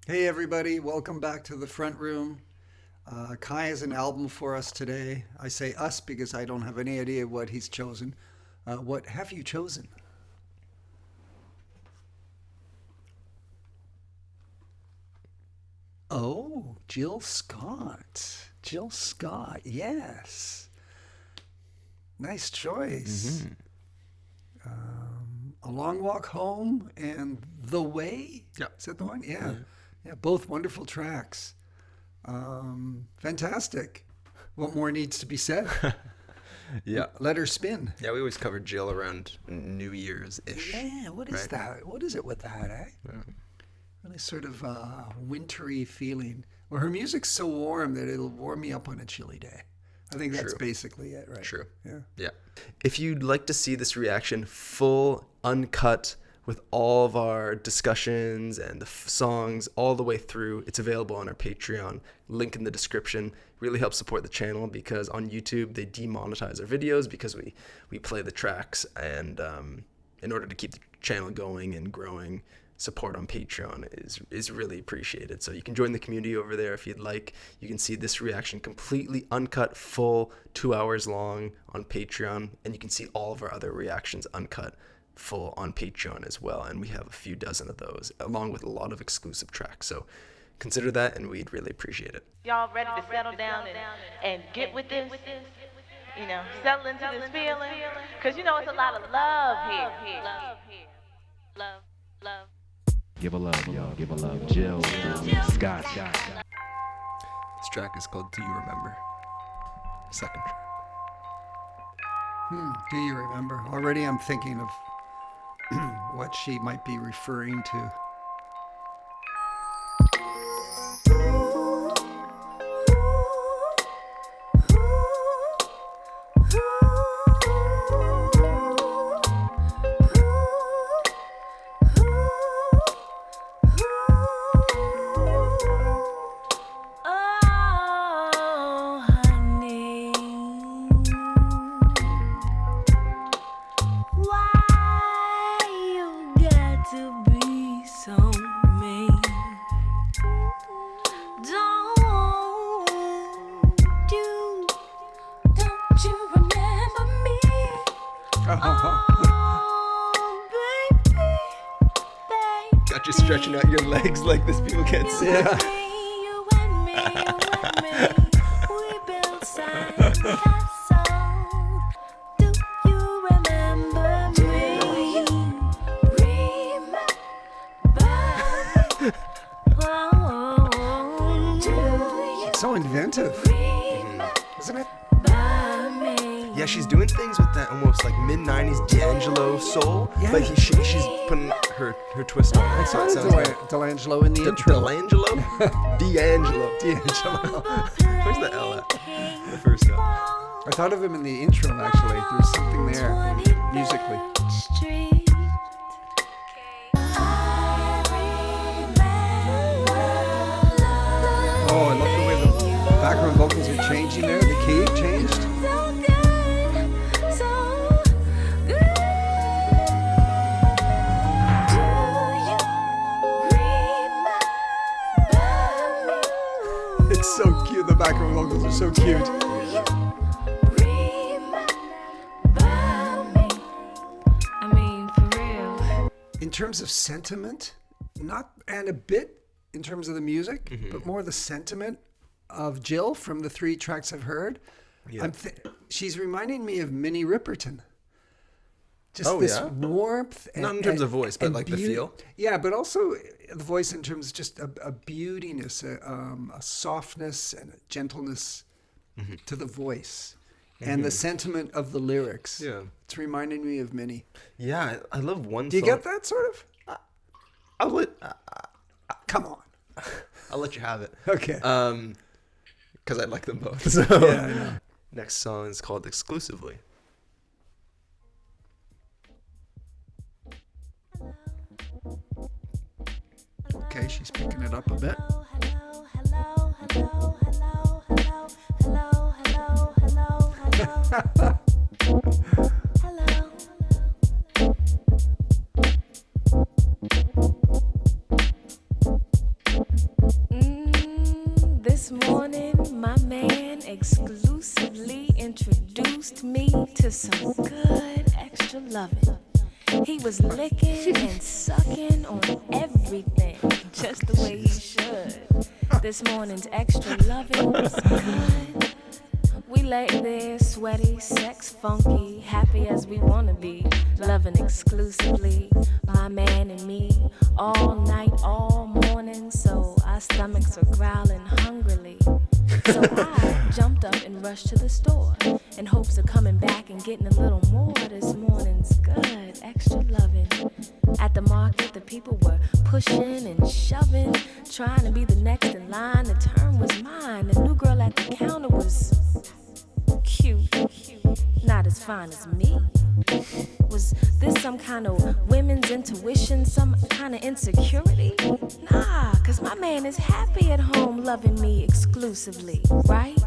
Hey everybody, welcome back to the front room. Kai has an album for us today. I say us because I don't have any idea what he's chosen. What have you chosen? Oh, Jill Scott. Jill Scott, yes. Nice choice. A Long Walk Home and The Way? Yeah. Is that the one? Yeah. Yeah, both wonderful tracks. Fantastic. What more needs to be said? Yeah. Let her spin. Yeah, we always cover Jill around New Year's-ish. Yeah, what is right? that? What is it with that, eh? Yeah. Really sort of wintry feeling. Well, her music's so warm that it'll warm me up on a chilly day. I think that's True. basically it, right? True. Yeah. Yeah. If you'd like to see this reaction full, uncut, with all of our discussions and the songs all the way through, it's available on our Patreon. Link in the description. Really helps support the channel because on YouTube they demonetize our videos because we play the tracks, and in order to keep the channel going and growing, support on Patreon is really appreciated. So you can join the community over there if you'd like. You can see this reaction completely uncut, full, 2 hours long on Patreon, and you can see all of our other reactions uncut, full on Patreon as well. And we have a few dozen of those, along with a lot of exclusive tracks. So consider that, and we'd really appreciate it. Y'all ready to settle down and get with this? You know, settle into this feeling? Because you know it's a lot of love here. Love. Give a love, y'all. Give a love. Jill, Scott. This track is called Do You Remember? Second track. Do you remember? Already I'm thinking of what she might be referring to. Oh, honey, why you got to be so mean? Don't you remember me? Oh, baby. Got you stretching out your legs like this, people can't see. Yeah. You and me, we built side by side. Do you remember me? Remember me? Oh, do you So inventive, remember isn't it? me? Yeah, she's doing things with that almost like mid-90s D'Angelo soul. Yeah. Like she's putting her twist on it. I So it saw sounds like Delangelo in the intro. D'Angelo? D'Angelo. D'Angelo. Where's the L at? The first L. I thought of him in the intro, actually. There's something there musically. Street. Oh, I love the way the background vocals are changing there. The key changed. So good, so good. Do you remember me? It's so cute. The background vocals are so cute. I mean, for real. In terms of sentiment, and a bit in terms of the music, but more the sentiment of Jill from the 3 tracks I've heard. Yeah. She's reminding me of Minnie Riperton. Just Oh, this yeah? warmth. Not in terms of voice, but like the feel? Yeah, but also the voice in terms of just a beautiness, a softness and a gentleness to the voice. And the sentiment of the lyrics. Yeah. It's reminding me of Minnie. Yeah, I love one Do you song. get that sort of? Come on. I'll let you have it. Okay. Because I like them both. So Yeah, I know. next song is called Exclusively. Okay, she's picking it up a bit. This morning, my man exclusively introduced me to some good extra loving. He was licking and sucking on everything, just the way he should. This morning's extra loving was good. We lay there, sweaty, sex funky, happy as we wanna be, loving exclusively, my man and me, all night, all morning, so our stomachs were growling hungrily. So I jumped up and rushed to the store in hopes of coming back and getting a little more. This morning's good, extra loving. At the market, the people were pushing and shoving, trying to be the next in line. The turn was mine. The new girl at the counter was cute, not as fine as me. Was this some kind of women's intuition, some kind of insecurity? Nah, cause my man is happy at home loving me exclusively, right?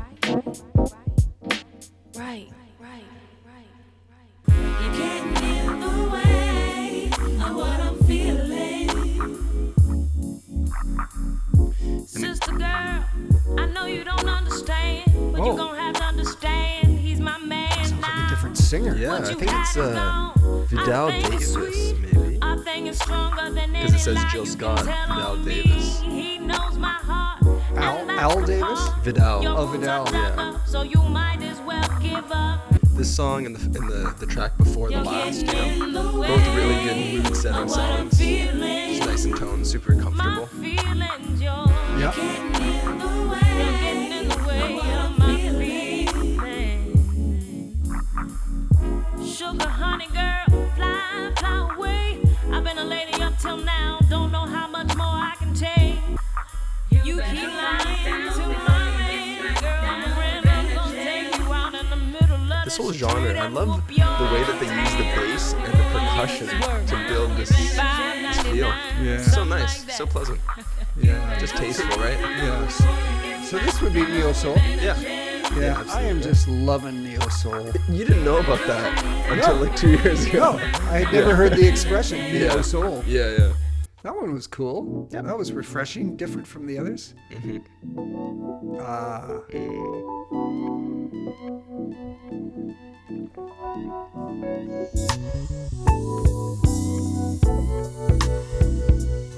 Right. You can't get in the way of what I'm feeling. Sister girl, I know you don't understand, but Whoa. you gon' have to understand. He's my man Sounds now. like a different singer. Yeah, What I you think it's have to know, Vidal I think it's Davis, sweet. maybe. I think it's stronger than Because it says any lie Jill you Scott, can tell Vidal on me. Davis. He knows my heart. Al Davis? Vidal. Oh, Vidal, yeah. So you might as well give up. This song and the track before the last, you know, both really good mood setting songs. Just nice in tone, super comfortable. Yeah. Sugar honey girl, fly away. I've been a lady up till now, don't know how much more I can take. You keep lying to my man, girl. I'm gonna take you out in the middle of This the whole genre, street I and love whoop the your way that they use the bass and the percussion to build this feel. Yeah. So nice, so pleasant, Yeah. just tasteful, right? Yes. So this would be neo soul. Yeah. Yeah, I am just loving neo soul. You didn't know about that until like 2 years ago. No, I had never heard the expression neo Yeah. soul. Yeah. That one was cool. Yeah, that was refreshing, different from the others.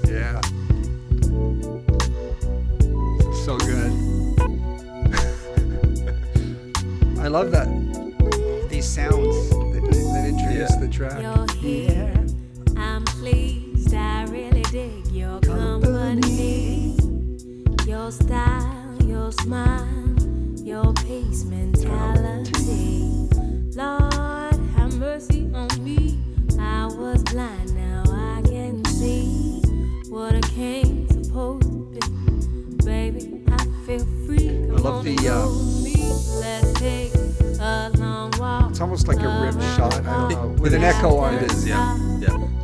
Yeah. So good. I love that. These sounds that introduce the track. You're here, I'm pleased, I really dig your company. Your style, your smile, your peace mentality. Lord, have mercy on me. I was blind, now I can see what I came supposed to be. Baby, I feel free. Come love on the, and go with me. Let's take a long walk. It's almost like a rim shot, I don't know, with an echo on It it. is, yeah.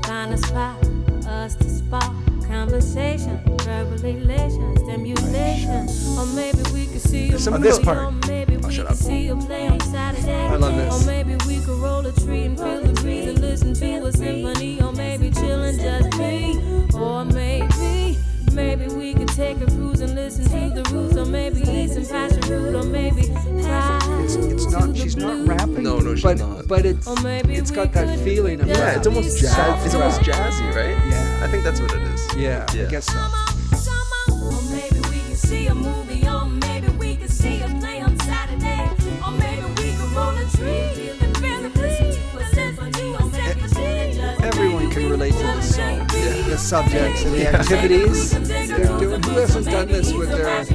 Find a spot for us to spark conversation, verbal elation, stimulation. Or maybe we could see a Some of movie, this part. or maybe we shut could up. see a play on Saturday. I love this. Or maybe we could roll a tree and feel the breeze and listen to a symphony. Or maybe chillin' just me. Or maybe we could take a cruise and listen to the roots. Or maybe eat some passion fruit. Or maybe It's not. She's not rapping. No, she's but, not. But it's Or maybe it's we got that could feeling of Yeah, it's almost jazz. soft It's almost rap. jazzy, right? Yeah. I think that's what it is. Yeah, I guess so. Or maybe we can see a movie, or maybe we can see a play on Saturday, or maybe we can roll a tree and feel the breeze. Or symphony, or maybe chillin' just Everyone can relate to this song. Yeah. The subjects and the activities they're doing. Who hasn't done this with their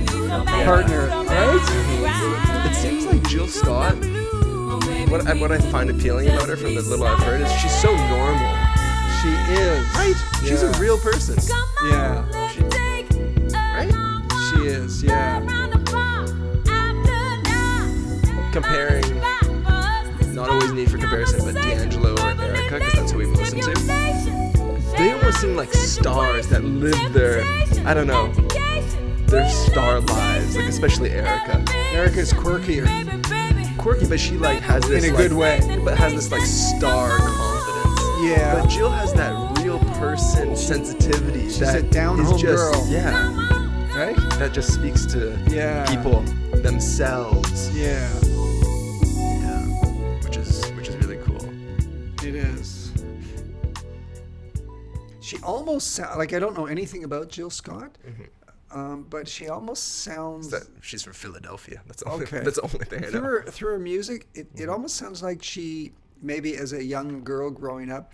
partner, right? It seems like Jill Scott. What I find appealing about her from the little I've heard is she's so normal. She is. Right? She's a Yeah. real person. Yeah, Right? she is. Yeah. Comparing, not always need for comparison, but D'Angelo or Erica, because that's who we listen to. They almost seem like stars that live their, I don't know, their star lives. Like especially Erica. Erica's quirkier. Quirky, but she like has this In a like, good way. But has this like star confidence. Yeah. But Jill has that real person sensitivity. She's that a down-home is just, girl. Yeah. right? That just speaks to Yeah. people themselves. Yeah, Yeah. Which is really cool. it is. She almost sounds like, I don't know anything about Jill Scott, but she almost sounds She's from Philadelphia. That's the only, okay. that's the only thing I know. Through her music. It almost sounds like she, maybe as a young girl growing up,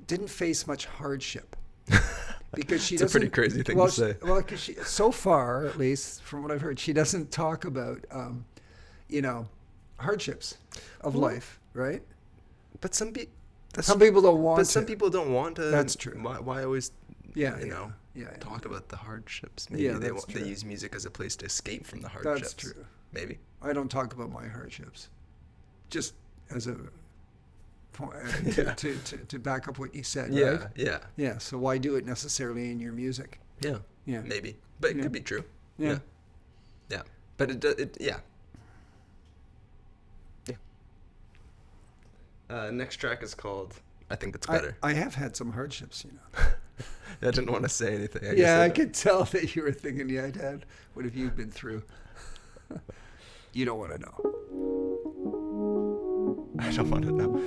didn't face much hardship. Because she It's a pretty crazy thing to say. Well, because so far, at least from what I've heard, she doesn't talk about, hardships of life, right? But some people don't want But some to. people don't want to. That's true. Why always, Yeah, talk about the hardships? Maybe Yeah, they that's true. use music as a place to escape from the hardships. That's true. Maybe. I don't talk about my hardships. Just as a to back up what you said, right? Yeah. Yeah. So why do it necessarily in your music? Yeah. Yeah. Maybe. But it Yeah. could be true. Yeah. Yeah. But it yeah. Next track is called I Think It's Better. I have had some hardships, I didn't want to say anything. I could tell that you were thinking, yeah, Dad, what have you been through? You don't want to know. I don't want to know.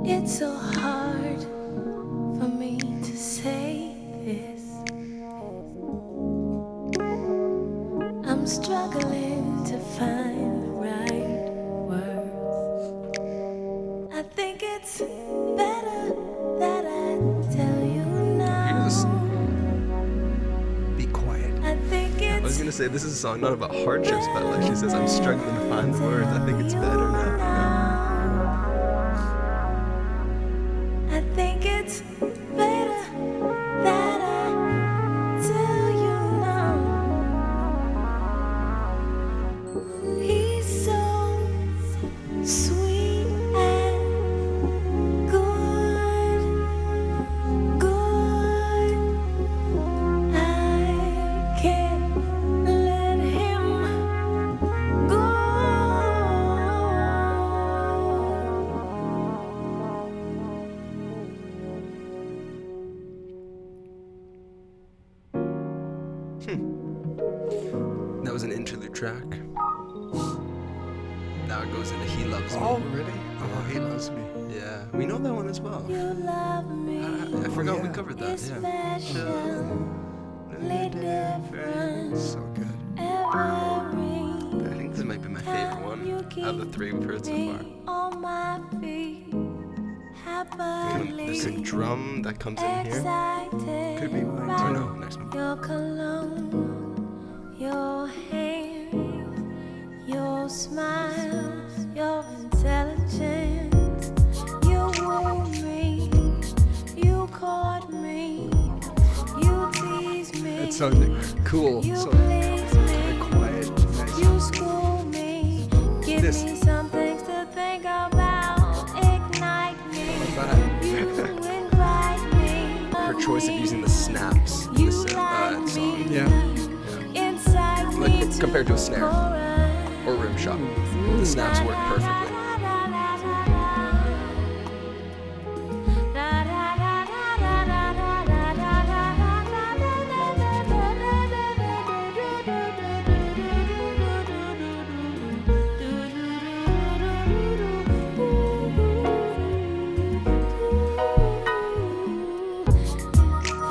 It's so hard for me to say this. I'm struggling to find the right words. I think it's better that I tell you now. Be quiet. I think I was it's gonna say this is a song not about hardships, but like she says, I'm struggling to find the words. I think it's better now. I think it's better that I tell you now. He's so sweet and good. I can't let him go. That was an interlude track. Now it goes into He Loves Me. Oh, really? Oh, he loves me. Yeah, we know that one as well. You love me. I forgot we yeah. covered that. Yeah. Especially different. So good. Every I think this might be my favorite one out of the three we've heard so far. on my feet, happily There's a drum that comes in here. excited. Could be mine, by Oh no, next one. Your cologne, your hands, your smile, your intelligence. You woo me, you caught me, you tease me. It's so cool. You So please me. quiet. Nice. You school me, give This- me some things to think about, ignite me. You invite me. Her choice of using the snaps in You this like song, me. Yeah. Inside me like compared to a snare chorus. or rim shot, the snaps work perfectly.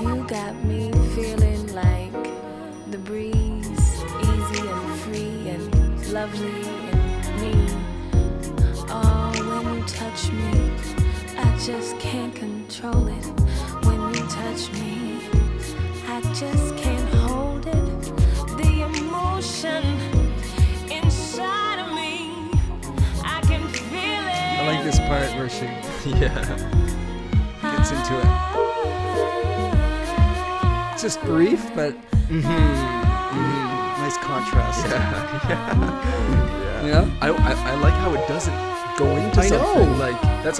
You got me feeling like the breeze, easy and free and lovely and me. Oh, when you touch me, I just can't control it. When you touch me, I just can't hold it. The emotion inside of me, I can feel it. I like this part where she Yeah. gets into it. It's just brief, but nice contrast. Yeah. Yeah. I like how it doesn't go into I know. something. Like that's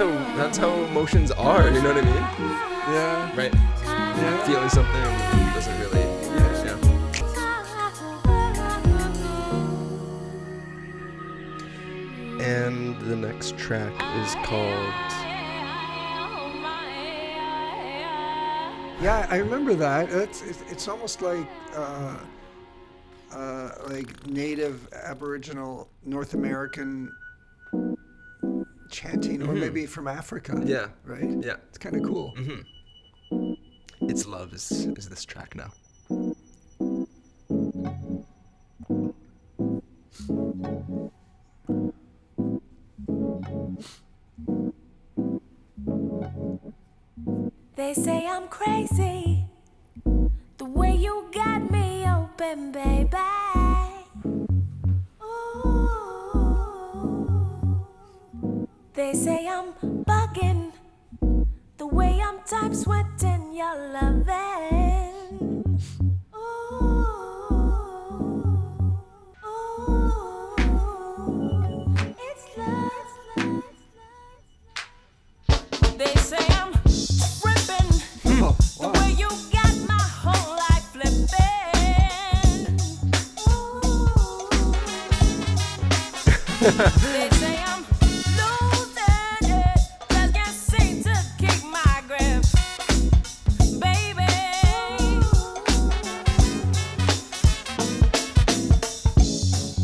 how emotions are. You know what I mean? Yeah. Right. Yeah. Feeling something doesn't really. Yeah. This track is called... Yeah, I remember that. It's almost like native Aboriginal North American chanting, or maybe from Africa. Yeah. Right? Yeah. It's kind of cool. It's Love is this track now. They say I'm crazy, the way you got me open, baby. Ooh. They say I'm bugging, the way I'm time sweating your loving. Ooh. Ooh. It's love. They say I'm tripping. Oh, The wow. way you got my whole life flipping. They say I'm losing it, just can't seem to keep my grip, baby.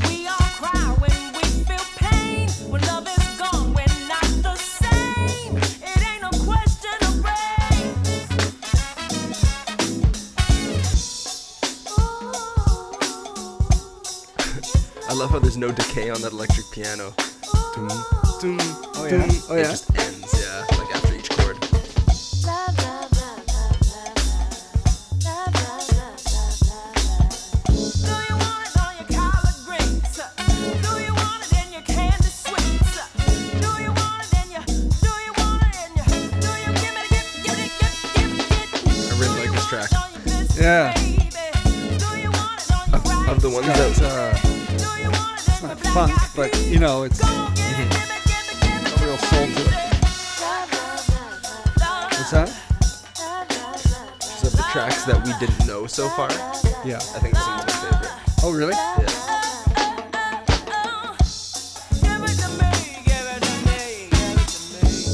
We all cry when we feel pain. When love is gone, we're not the same. It ain't no question of race. I love how there's no decay on that electric piano. Dum, dum, Oh, yeah? dum. Oh, It yeah? just ends, yeah, like after each chord. Love, love, love, love, love, love, love, love, love, love. Do you want it on your collard greens? Do you want it in your candy sweets? Do you want it in your? Do you want it in your? Do you give me the give it? I really like this track. Yeah. Of the ones It's that... not funk, but you know, it's a real soul to it. What's that? So of the tracks that we didn't know so far, Yeah. I think this one's my favorite. Oh, really? Yeah.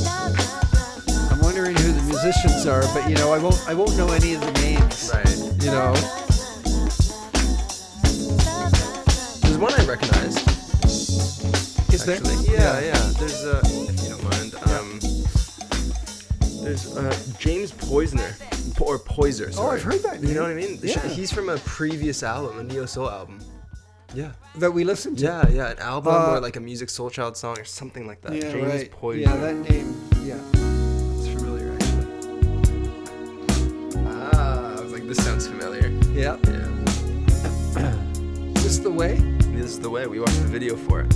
I'm wondering who the musicians are, but you know, I won't know any of the names. Right. You know. There's one I recognized. Is there? Actually. Yeah. There's if you don't mind, there's James Poisner, or Poiser. Oh, Sorry. I've heard that name. You know what I mean? Yeah. He's from a previous album, a neo soul album. Yeah. That we listened to. Yeah, an album or like a Music Soul Child song or something like that. Yeah, James right. Poisner. Yeah, that name. Yeah, it's familiar actually. I was like, this sounds familiar. Yeah. Yeah. Is this the way? This is the way. We watched the video for it.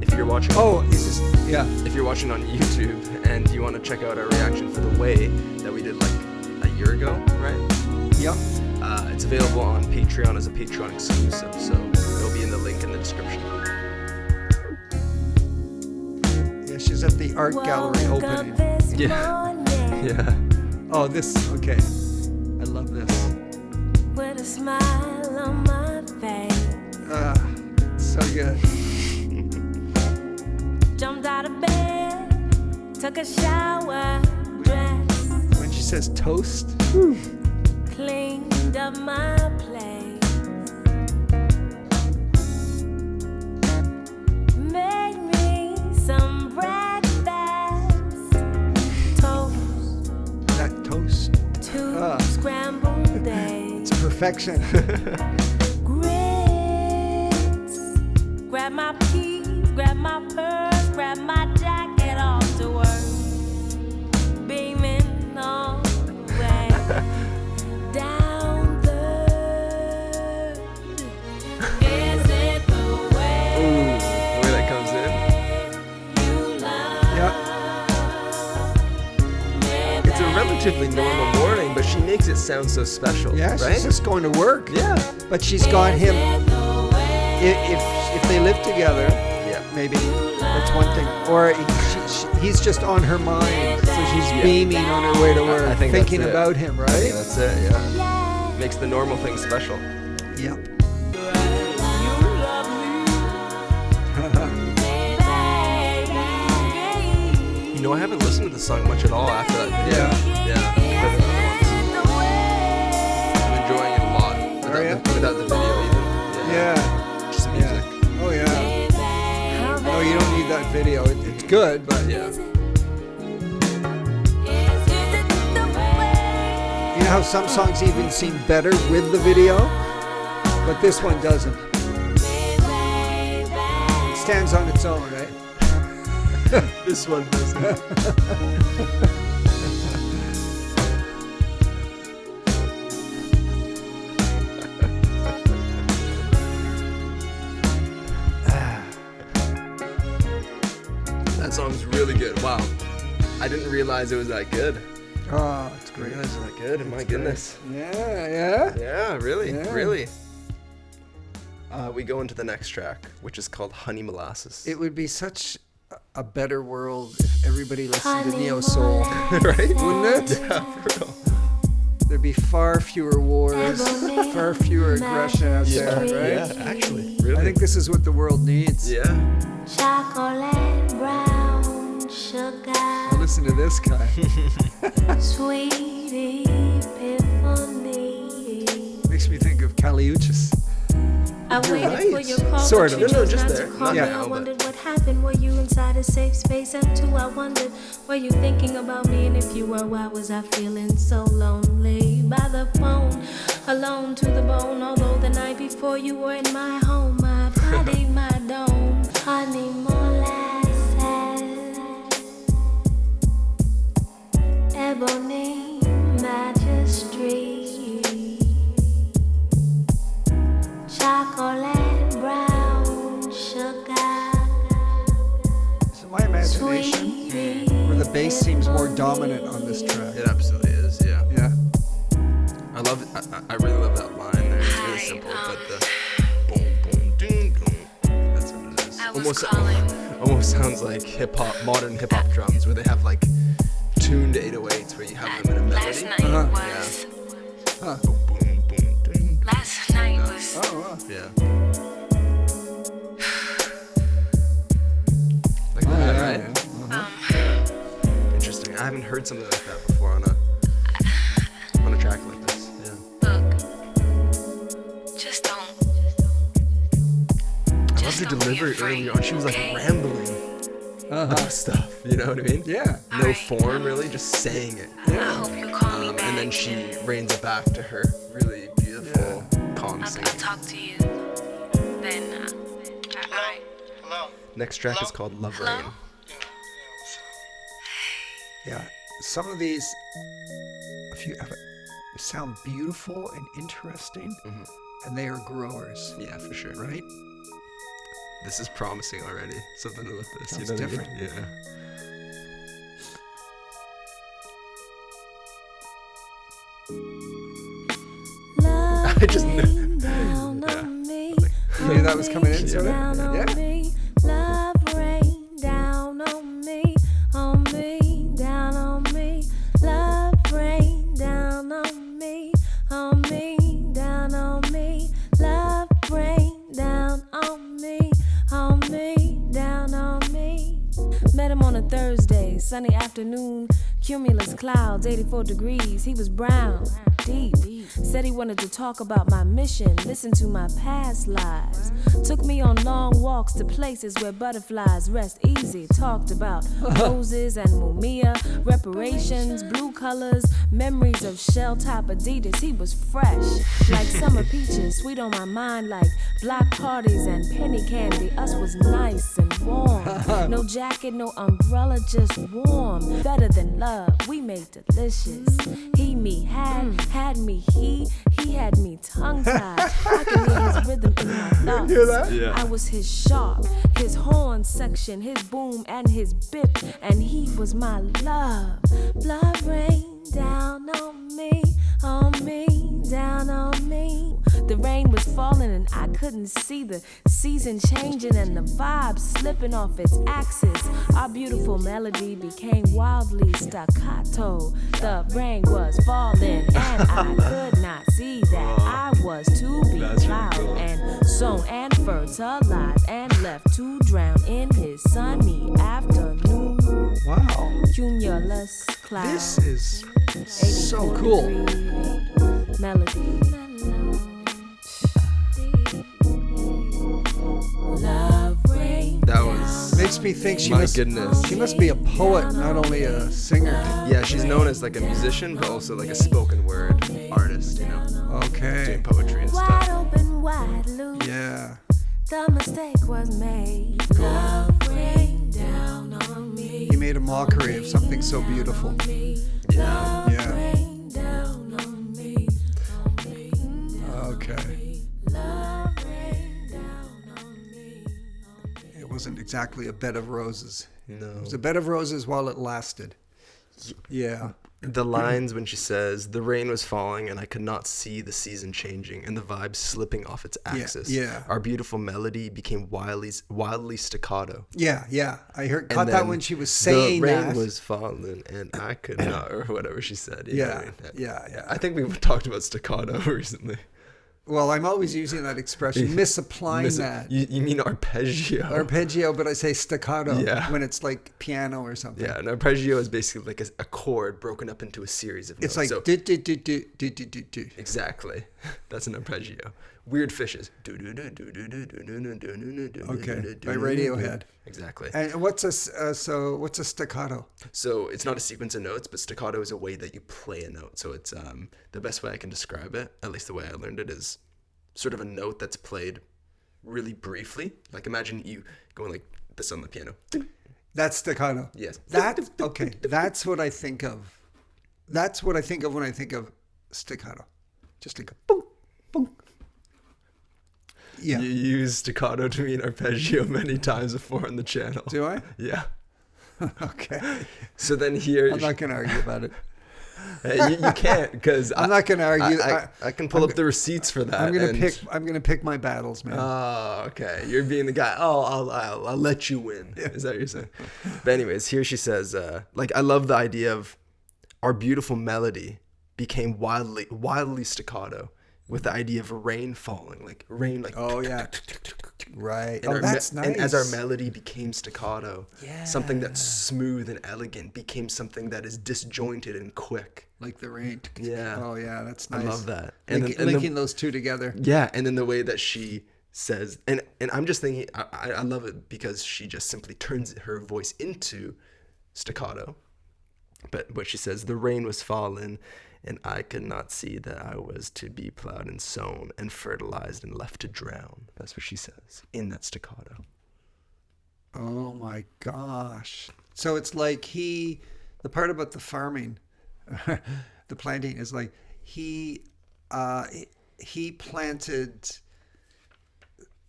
If you're watching, Oh, is this? Yeah. if you're watching on YouTube and you want to check out our reaction for the way that we did like a year ago, right? Yep. It's available on Patreon as a Patreon exclusive, so it'll be in the link in the description. Yeah, she's at the art gallery opening. Yeah. Yeah. Oh, this. Okay. I love this. With a smile on my face, So good. jumped out of bed, took a shower, dressed, When she says toast. cleaned up my place, made me some breakfast, toast, That toast. 2 scrambled eggs, It's perfection. grits, grab my keys, grab my purse, grab my jacket, off to work, beaming all the way down the. Is it the way The way that comes in. you love Yeah. me, It's a relatively normal morning, but she makes it sound so special. Yeah, right? she's just going to work. Yeah. But she's got him. If they live together, Yeah. maybe that's one thing. Or he's just on her mind, so she's beaming on her way to work, I think thinking that's it. about him, I think right? that's it. Yeah. Makes the normal thing special. Yep. you love me, baby. know, I haven't listened to this song much at all after that video. Yeah. I've been enjoying it a lot without the video even. Yeah. Just the music. Oh yeah. No, you don't need that video. It's good, but Yeah. you know how some songs even seem better with the video, but this one doesn't. It stands on its own, right? This one doesn't. That song's really good. Wow. I didn't realize it was that good. Oh, it's I great. didn't realize it was that good. My goodness. Yeah. Yeah, really. Yeah. Really. We go into the next track, which is called Honey Molasses. It would be such a better world if everybody listened to Neo Soul, Right? wouldn't it? Yeah, for real. There'd be far fewer wars, far fewer aggression out there, right? Yeah, actually. Really. I think this is what the world needs. Yeah. Chocolate brown sugar, Well, listen to this guy. sweet epiphany. Makes me think of Caliuchis. I waited right. for your call, Sort but of. you No, chose just not there. to call Not me. now, I but- wondered what happened. Were you inside a safe space? And two, I wondered, were you thinking about me? And if you were, why was I feeling so lonely? By the phone, alone to the bone. Although the night before you were in my home, my body, my dome. Honey molasses, ebony magistry. Chocolate brown sugar, So my imagination, where the bass seems more dominant on this track. It absolutely is, yeah. Yeah. I love it. I really love that line there. It's really simple, but the boom, boom, doom, doom. That's what it is. Almost sounds like hip hop, modern hip hop drums, where they have like tuned 808s where you have them in a melody. Uh-huh. Yeah. Boom, boom, boom, doom. last night was Oh, wow. Yeah. Like that, Yeah, right? yeah. Interesting. I haven't heard something like that before on a track like this. Yeah. look. Just don't. I loved her delivery earlier on. She was like rambling about stuff. You know what I mean? Yeah. No form, really, just saying it. I hope you call me back. And then she reins it back to her really beautiful, calm I'll singing. talk to you. Then, alright. Next track is called Love Rain. Yeah. Some of these, if you ever, sound beautiful and interesting, and they are growers, Yeah, for sure. right? This is promising already. Something with this. Sounds you know different. What I mean? Yeah. I just knew. You knew that was coming in, sort of? Yeah. Love rain down on me, down on me. Love rain down on me, down on me. Love rain down on me, down on me. Met him on a Thursday, sunny afternoon, cumulus clouds, 84 degrees. He was brown, deep. Said he wanted to talk about my mission, listen to my past lives. Took me on long walks to places where butterflies rest easy. Talked about roses and mumia, reparations, blue colors, memories of shell-top Adidas. He was fresh, like summer peaches, sweet on my mind like block parties and penny candy. Us was nice and warm. No jacket, no umbrella, just warm. Better than love, we made delicious. He, me, had me, he had me tongue-tied. I could hear his rhythm in my thoughts. Hear that? Yeah. I was his sharp, his horn section, his boom and his bip, and he was my love. Blood rain down on me, down on me. The rain was falling and I couldn't see the season changing and the vibe slipping off its axis. Our beautiful melody became wildly staccato. The rain was falling and I could not see that I was to be That's really plowed cool. and sown and fertilized and left to drown in his sunny afternoon. Wow. Cumulus clouds. This is so cool. Melody. Love rain. That was Makes me think she my must. goodness. She must be a poet, not only a singer. Yeah, she's known as like a musician, but also like a spoken word artist. You know, Okay. doing poetry and Wide stuff. open, wide loose. Yeah. The mistake was made. Love rain down on me. He made a mockery of something so beautiful. Yeah. Yeah. Rain down on me. Okay. Love rain down on me. It wasn't exactly a bed of roses. No. It was a bed of roses while it lasted. Yeah. The lines when she says, "The rain was falling and I could not see the season changing and the vibe slipping off its axis. yeah. Our beautiful melody became wildly staccato. Yeah, yeah. I And caught that then when she was saying the rain that. was falling and I could not," or whatever she said. You know what I mean? Yeah. I think we've talked about staccato recently. Well, I'm always using that expression, misapplying that. You mean arpeggio? Arpeggio, but I say staccato Yeah. when it's like piano or something. Yeah, an arpeggio is basically like a chord broken up into a series of notes. It's like So- do do do do do do do do. Exactly. That's an arpeggio. Weird Fishes. Okay, by Radiohead. Exactly. And what's a staccato? So it's not a sequence of notes, but staccato is a way that you play a note. So it's the best way I can describe it, at least the way I learned it, is sort of a note that's played really briefly. Like imagine you going like this on the piano. That's staccato. Yes. Okay. That's what I think of. That's what I think of when I think of staccato. Just like a boom, boom. Yeah. You use staccato to mean arpeggio many times before on the channel. Do I? Yeah. Okay. So then here, I'm not going to argue about it. you can't because I'm not going to argue. I can pull up the receipts for that. I'm going and- to pick. I'm going to pick my battles, man. Oh, okay. You're being the guy. Oh, I'll let you win. Is that what you're saying? But anyways, here she says, like I love the idea of our beautiful melody became wildly staccato with the idea of rain falling, like rain, like Oh yeah. Right. And Oh, our that's nice. And as our melody became staccato, Yeah. something that's smooth and elegant became something that is disjointed and quick. Like the rain. Yeah. Oh yeah, that's nice. I love that. Linking those two together. Yeah, and then the way that she says, and I'm just thinking, I love it because she just simply turns her voice into staccato. But what she says, "The rain was falling, and I could not see that I was to be plowed and sown and fertilized and left to drown." That's what she says in that staccato. Oh my gosh. So it's like the part about the farming, the planting is like he planted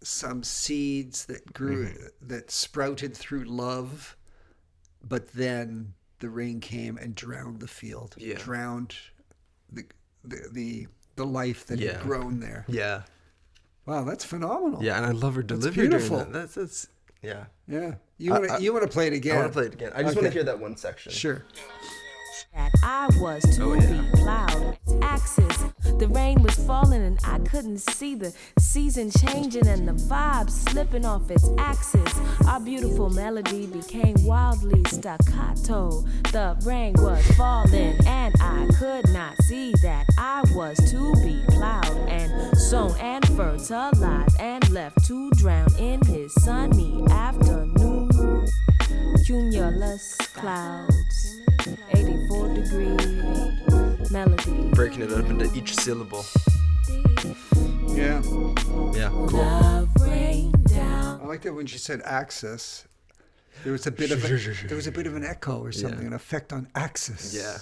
some seeds that grew, that sprouted through love, but then the rain came and drowned the field, drowned the life that had grown there. Yeah. Wow, that's phenomenal. Yeah, and I love her delivery. beautiful. During that. That's yeah. Yeah. You want to play it again? I want to play it again. I just want to Okay. hear that one section. Sure. That I was to be plowed. Axis. The rain was falling and I couldn't see the season changing and the vibe slipping off its axis. Our beautiful melody became wildly staccato. The rain was falling and I could not see that I was to be plowed and sown and fertilized and left to drown in his sunny afternoon. Cumulus clouds, 84-degree melody. Breaking it up into each syllable. Yeah. Yeah, cool. Love rain down. I liked it when she said axis. There was a bit of an echo or something, an effect on axis. Yeah.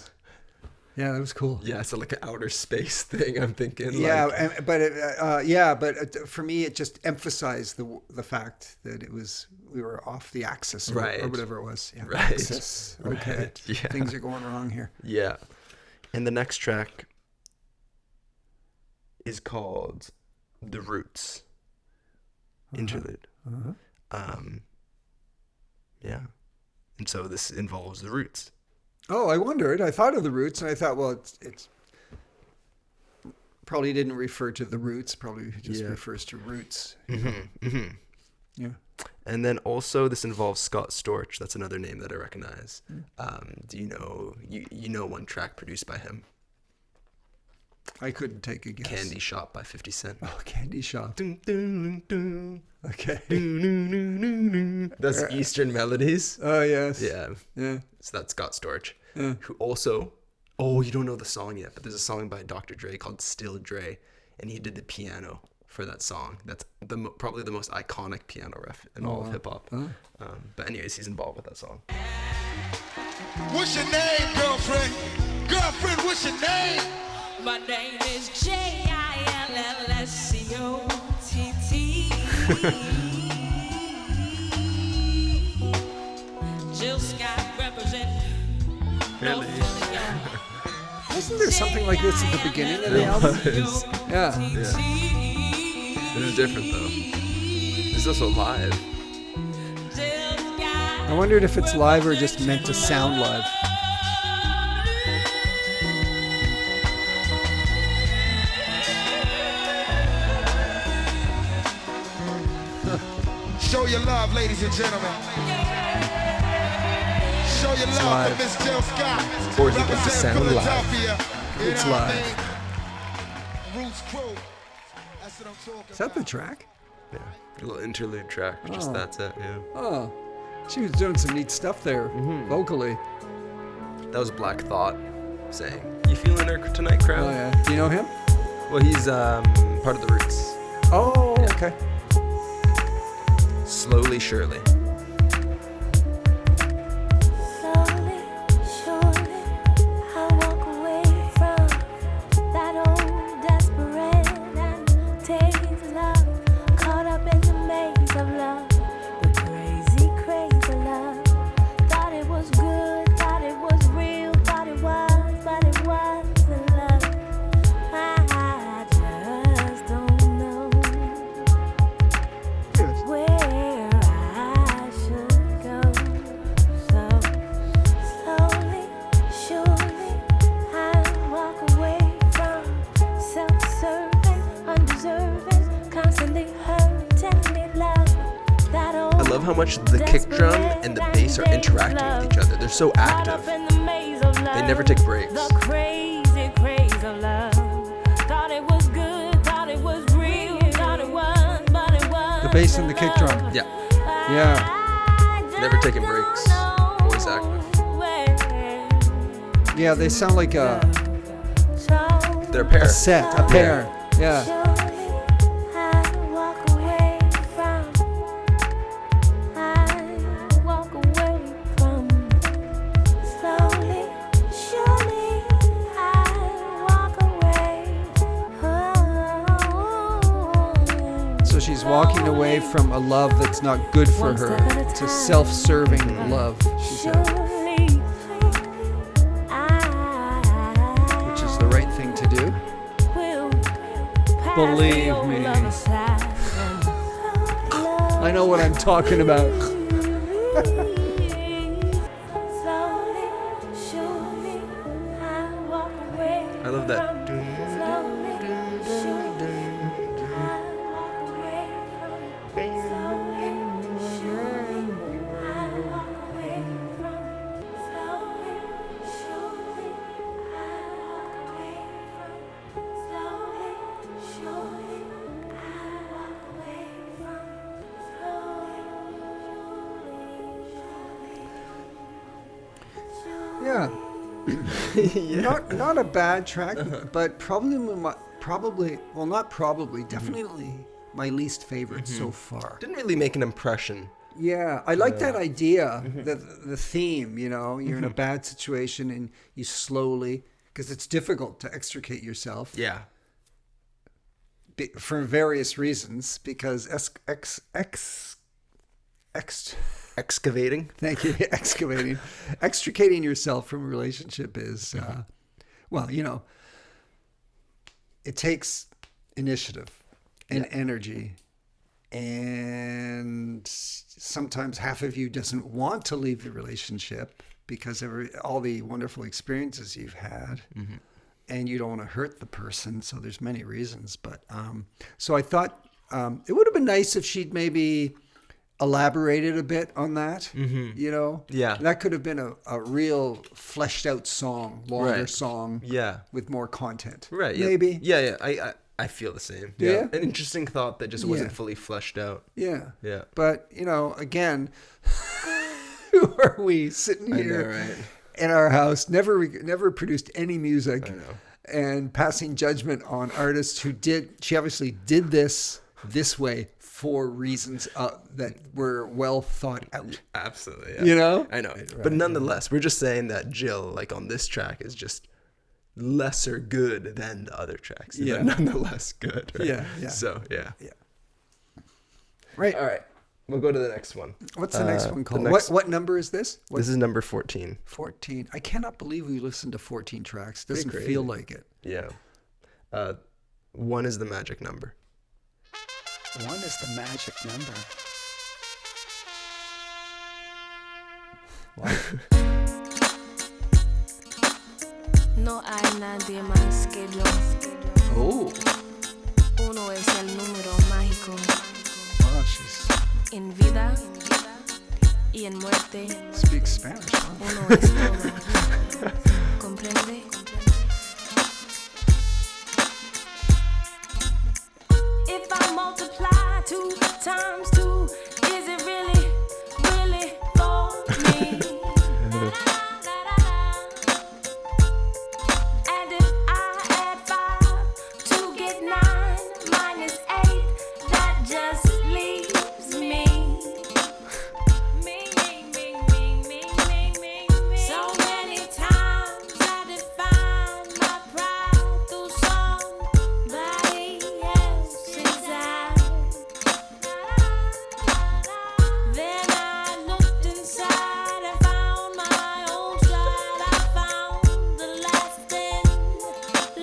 Yeah, that was cool. Yeah, it's like an outer space thing. I'm thinking. Yeah, like, but for me, it just emphasized the fact that we were off the axis, or whatever it was. Yeah, Right. axis. Okay, Right. Yeah. Things are going wrong here. Yeah. And the next track is called "The Roots." Interlude. Yeah. And so this involves the roots. Oh, I wondered. I thought of the roots, and I thought, well, it's probably didn't refer to the roots. Probably just refers to roots. Yeah. And then also this involves Scott Storch. That's another name that I recognize. Do you know you know one track produced by him? I couldn't take a guess. Candy Shop by 50 Cent. Oh, Candy Shop. Dun, dun, dun. Okay. Dun, dun, dun, dun, dun. That's Eastern melodies. Oh, yes. Yeah. Yeah. So that's Scott Storch. Yeah. Who also, you don't know the song yet, but there's a song by Dr. Dre called Still Dre, and he did the piano for that song. That's probably the most iconic piano riff in all of hip hop. But anyways, he's involved with that song. What's your name, girlfriend? Girlfriend, what's your name? My name is Jillscott. Jill Scott represent. Wasn't there something like this at the beginning of the album? Yeah. It is different though. It's also live. I wondered if it's live or just meant to sound live. Show your love, ladies and gentlemen. Show your love for Miss Jill Scott. Or is it meant to sound live? Philadelphia. It's live. Roots Crew. That's what I'm talking Is that the track? Yeah. A little interlude track. Just that's it. Yeah. Oh, she was doing some neat stuff there, vocally. That was Black Thought saying, "You feeling her tonight, crowd?" Oh yeah. Do you know him? Well, he's part of the Roots. Oh, okay. Slowly, surely. Slowly, surely, I walk away from that old desperate and tasteless love, caught up in the maze of love, the crazy, crazy love. Thought it was good, thought it was real, thought it was, but it wasn't love. I just don't know where I should go. So slowly, surely, I walk away from self-serving, undeserving, constantly hurting me, love. That old I love how much the kick drum and the bass are interacting with each other. They're so active. They never take breaks. The crazy craze of love. Thought it was good, thought it was real, thought it was, but it was. The bass and the kick drum. Yeah. Yeah. Never taking breaks. Always active. Yeah, they sound like a They're a pair. set, a pair. Yeah. So she's walking away from a love that's not good for her to self-serving love, she said, which is the right thing to do. Believe me. I know what I'm talking about. I love that. Yeah. Not a bad track, but definitely my least favorite so far. Didn't really make an impression. Yeah, I like that idea, the theme, you're in a bad situation and you slowly, because it's difficult to extricate yourself. Yeah. For various reasons, because Excavating. Thank you. Extricating yourself from a relationship is, it takes initiative and energy. And sometimes half of you doesn't want to leave the relationship because of all the wonderful experiences you've had. Mm-hmm. And you don't want to hurt the person. So there's many reasons. But so I thought it would have been nice if she'd maybe elaborated a bit on that, you know? Yeah. That could have been a real fleshed out song, longer song Yeah. with more content. Right. Maybe. Yeah. I feel the same. Yeah. An interesting thought that just wasn't Yeah. fully fleshed out. Yeah. Yeah. But, you know, again, who are we sitting here right? in our house, never produced any music, I know. and passing judgment on artists who she obviously did this way for reasons that were well thought out. Absolutely. Yeah. You know? I know. Right, But nonetheless, we're just saying that Jill, like on this track, is just lesser good than the other tracks. Yeah. But nonetheless good. Right? Yeah. So, yeah. Right. All right. We'll go to the next one. What's the next one called? next- What number is this? This is number 14. 14. I cannot believe we listened to 14 tracks. Doesn't Pretty feel crazy. like it. Yeah. 1 is the magic number. 1 is the magic number. No hay nadie más que yo. Oh. Uno es el número mágico. Wow, she's En vida y en muerte. speaks Spanish. Huh? Uno es todo. ¿Comprende? If I multiply 2 times 2, is it really, really for me? And if I add 5 to get 9 minus 8, that just leaves me. So many times I define my pride through somebody else's eyes. Then I looked inside and found my own stride. I found the lasting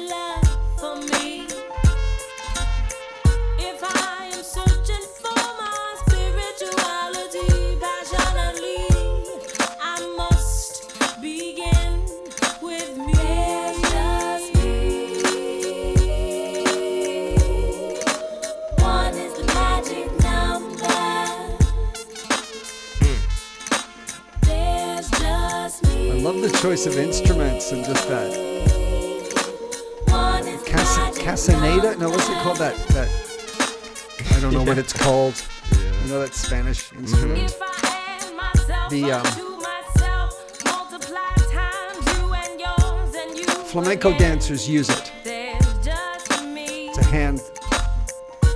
love for me. If I am searching for my spirituality passionately, I must begin with me. There's just me. 1 is the magic number. There's just me. I love the choice of instruments and just that 1 is the magic casaneta. No, what's it called? That I don't know what it's called. You know that Spanish instrument? If I add myself The, up to myself, multiply times you and yours and you Flamenco again. dancers use it. There's just me. It's a hand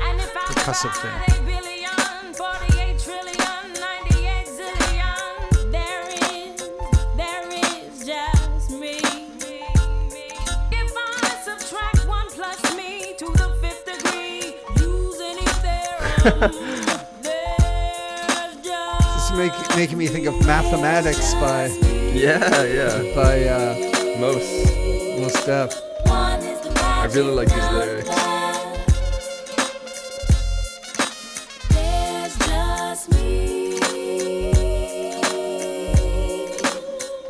And if I percussive divide thing. 8 billion, 48 trillion, 98 zillion, there is just me. If I subtract 1 plus me to the 5th degree, use any theorem, there's just It's making me think of Mathematics by Yeah. Most Def. I really like these lyrics. There's just me.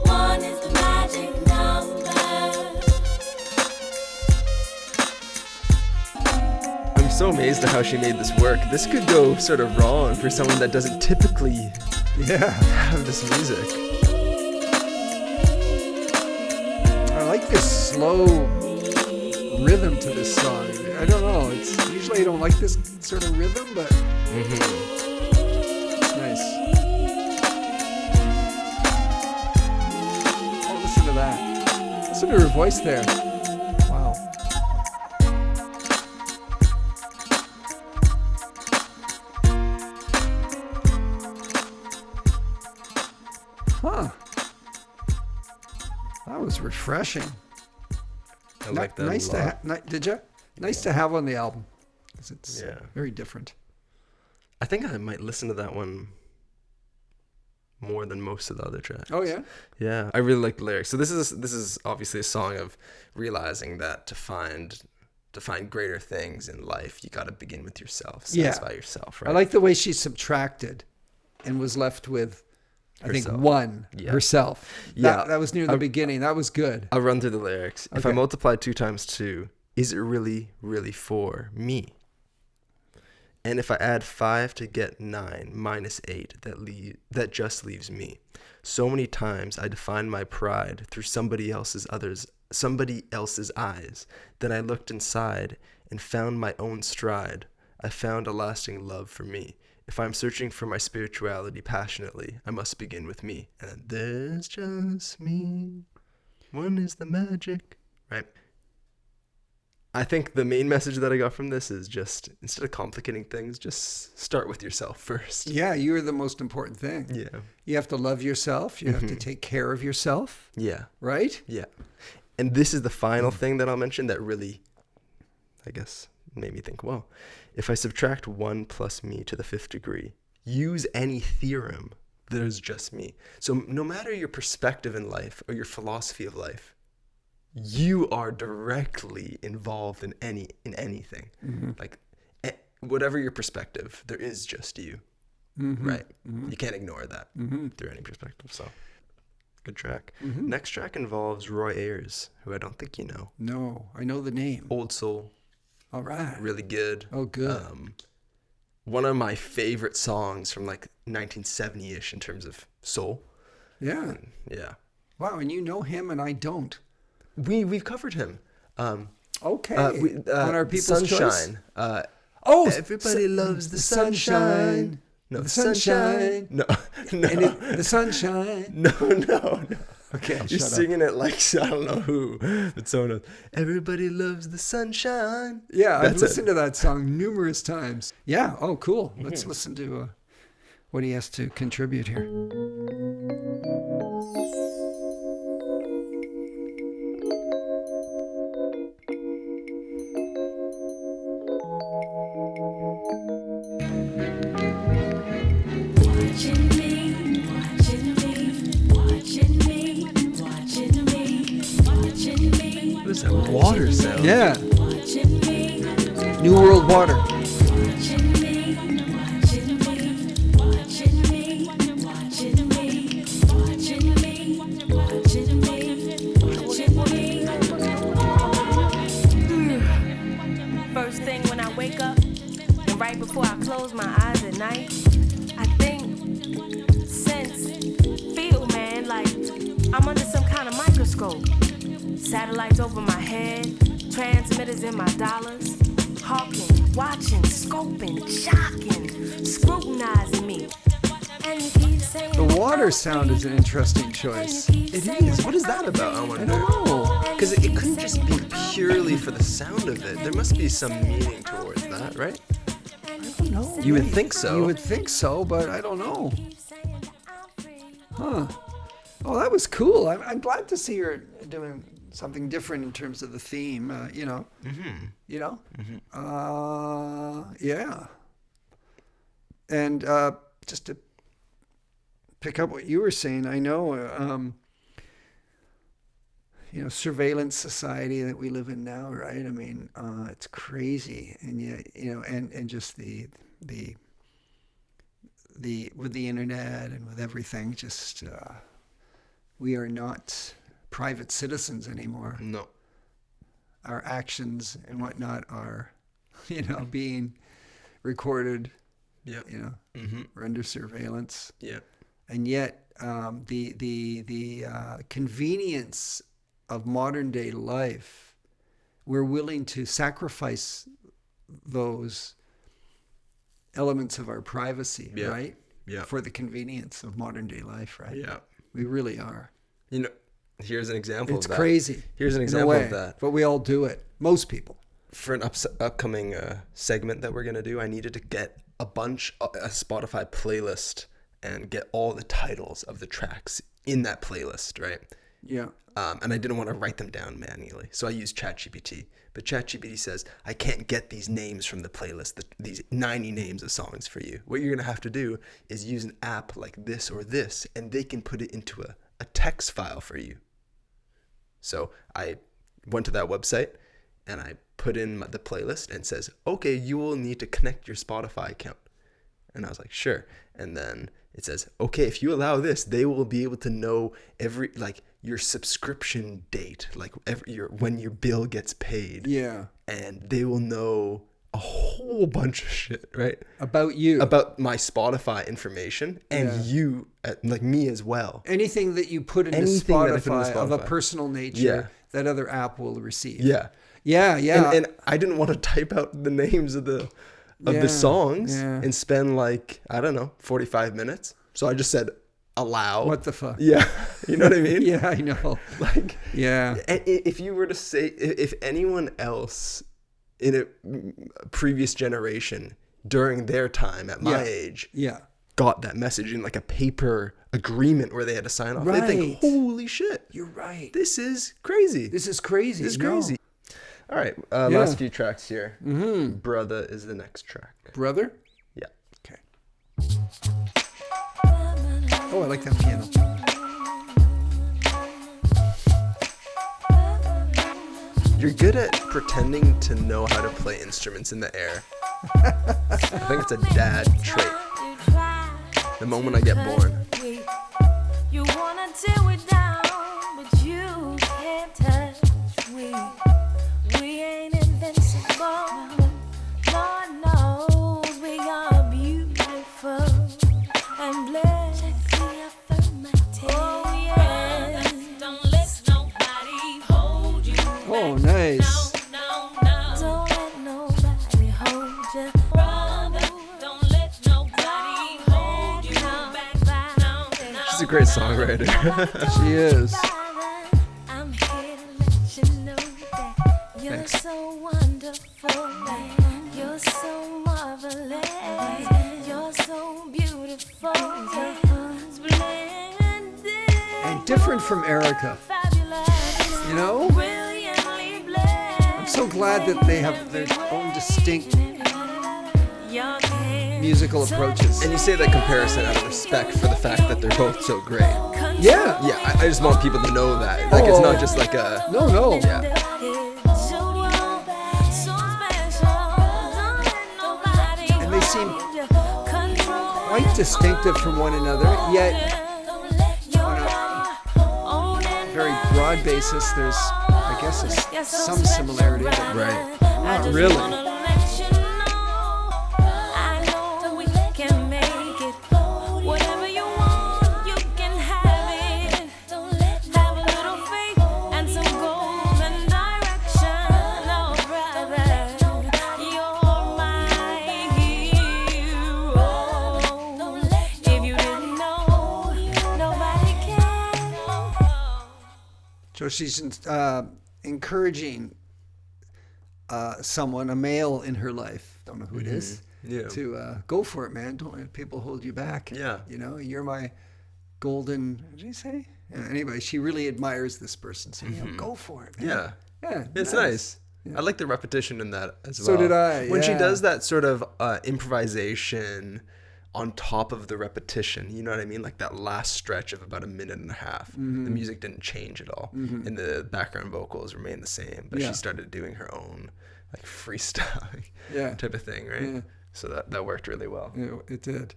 1 is the magic number. I'm so amazed at how she made this work. This could go sort of wrong for someone that doesn't typically have this music. I like this slow rhythm to this song. I don't know. It's usually I don't like this sort of rhythm, but it's nice. Oh, listen to that. Listen to her voice there. Wow. Huh. That was refreshing. I like that Nice a to lot. have. Did you? Nice to have on the album. 'Cause it's Yeah. very different. I think I might listen to that one more than most of the other tracks. Oh yeah. Yeah, I really like the lyrics. So this is obviously a song of realizing that to find greater things in life, you got to begin with yourself, satisfy yourself, right? I like the way she subtracted and was left with, I think, Herself. 1 Yeah. herself. Yeah. That was near the beginning. That was good. I'll run through the lyrics. If I Okay. multiply 2 times 2, is it really, really for me? And if I add 5 to get 9 minus 8, that just leaves me. So many times I defined my pride through somebody else's eyes. Then I looked inside and found my own stride. I found a lasting love for me. If I'm searching for my spirituality passionately, I must begin with me. And there's just me. One is the magic. Right? I think the main message that I got from this is just, instead of complicating things, just start with yourself first. Yeah, you're the most important thing. Yeah. You have to love yourself. You have to take care of yourself. Yeah. Right? Yeah. And this is the final thing that I'll mention that really, I guess, made me think, well, if I subtract 1 plus me to the 5th degree, use any theorem, there's just me. So no matter your perspective in life or your philosophy of life, you are directly involved in anything. Like whatever your perspective, there is just you. Right? You can't ignore that through any perspective. So good track. Next track involves Roy Ayers, who I don't think you know. No, I know the name. Old soul. All right. Really good. Oh, good. One of my favorite songs from like 1970-ish in terms of soul. Yeah. Yeah. Wow, and you know him and I don't. We've covered him. Okay. On our People's Sunshine. Choice? Everybody loves the sunshine. No, the sunshine. No. The sunshine. No. Okay, You're singing it like I don't know who, but someone else. Everybody loves the sunshine. Yeah, I've listened to that song numerous times. Yeah. Oh, cool. Let's listen to what he has to contribute here. What is that water sound? Yeah. New World Water. First thing when I wake up, and right before I close my eyes at night, I think, sense, feel, man, like I'm under some kind of microscope. Satellites over my head, transmitters in my dollars, hawking, watching, scoping, shocking, scrutinizing me. And you keep saying The water sound is an interesting choice. It is. What is that about? I I wonder. don't know. Because it couldn't just be purely for the sound of it. There must be some meaning towards that, right? I don't know. You would think so. You would think so, but I don't know. Huh. Oh, that was cool. I'm glad to see her doing something different in terms of the theme, you know. You know? Yeah. And just to pick up what you were saying, I know, you know, surveillance society that we live in now, right? I mean, it's crazy. And, you know, and just the with the internet and with everything, just we are not private citizens anymore. No. Our actions and whatnot are, you know, being recorded. Yeah. You know, we're under surveillance. Yeah. And yet, the convenience of modern day life, we're willing to sacrifice those elements of our privacy, right? Yeah. For the convenience of modern day life, right? Yeah. We really are. You know, here's an example It's of that. crazy. Here's an in a example way, of that. But we all do it. Most people. For an upcoming segment that we're going to do, I needed to get a Spotify playlist and get all the titles of the tracks in that playlist, right? Yeah. And I didn't want to write them down manually. So I used ChatGPT. But ChatGPT says, I can't get these names from the playlist, these 90 names of songs for you. What you're going to have to do is use an app like this or this, and they can put it into a text file for you. So I went to that website, and I put in the playlist, and it says, okay, you will need to connect your Spotify account. And I was like, sure. And then it says, okay, if you allow this, they will be able to know your subscription date, when your bill gets paid. Yeah. And they will know a whole bunch of shit, right? About you. About my Spotify information and you, like me as well. Anything that you put into Anything that I put into Spotify of a Spotify. personal nature, that other app will receive. Yeah. Yeah, yeah. And I didn't want to type out the names of the songs and spend like, I don't know, 45 minutes. So I just said allow. What the fuck? Yeah. You know what I mean? Yeah, I know. Like, yeah. If you were to say, if anyone else in a previous generation during their time at my age got that message in like a paper agreement where they had to sign off, they think, holy shit. You're right. This is crazy. This is crazy. This is crazy. All right. Last few tracks here. Brotha is the next track. Brother? Yeah. Okay. Oh, I like that piano. You're good at pretending to know how to play instruments in the air. I think it's a dad trait. The moment I get born. You wanna tear it down, but you can't touch we. We ain't invincible. Lord knows we are beautiful and blessed. Oh yes. Don't let nobody hold you. Oh, nice. Don't let nobody hold you. Brother, don't let nobody hold you back. She's a great songwriter. She is. I'm here to let you know that you're so wonderful. You're so marvelous. You're so beautiful. Splendid. And different from Erica. You know? I'm so glad that they have their own distinct musical approaches. And you say that comparison out of respect for the fact that they're both so great. Yeah. Yeah, I just want people to know that. Like, it's not just like a... No. Yeah. And they seem quite distinctive from one another, yet on a very broad basis, there's, I guess, some similarity, but Right. not really. So she's encouraging someone, a male in her life, don't know who it is, to go for it, man. Don't let people hold you back. Yeah. You know, you're my golden, what did you say? Yeah, anyway, she really admires this person. So, you know, go for it, man. Yeah. Yeah. It's nice. I like the repetition in that as well. So did I, When she yeah. does that sort of improvisation on top of the repetition, you know what I mean? Like that last stretch of about a minute and a half. The music didn't change at all. And the background vocals remained the same. But she started doing her own like freestyling type of thing, right? Yeah. So that worked really well. Yeah, it did.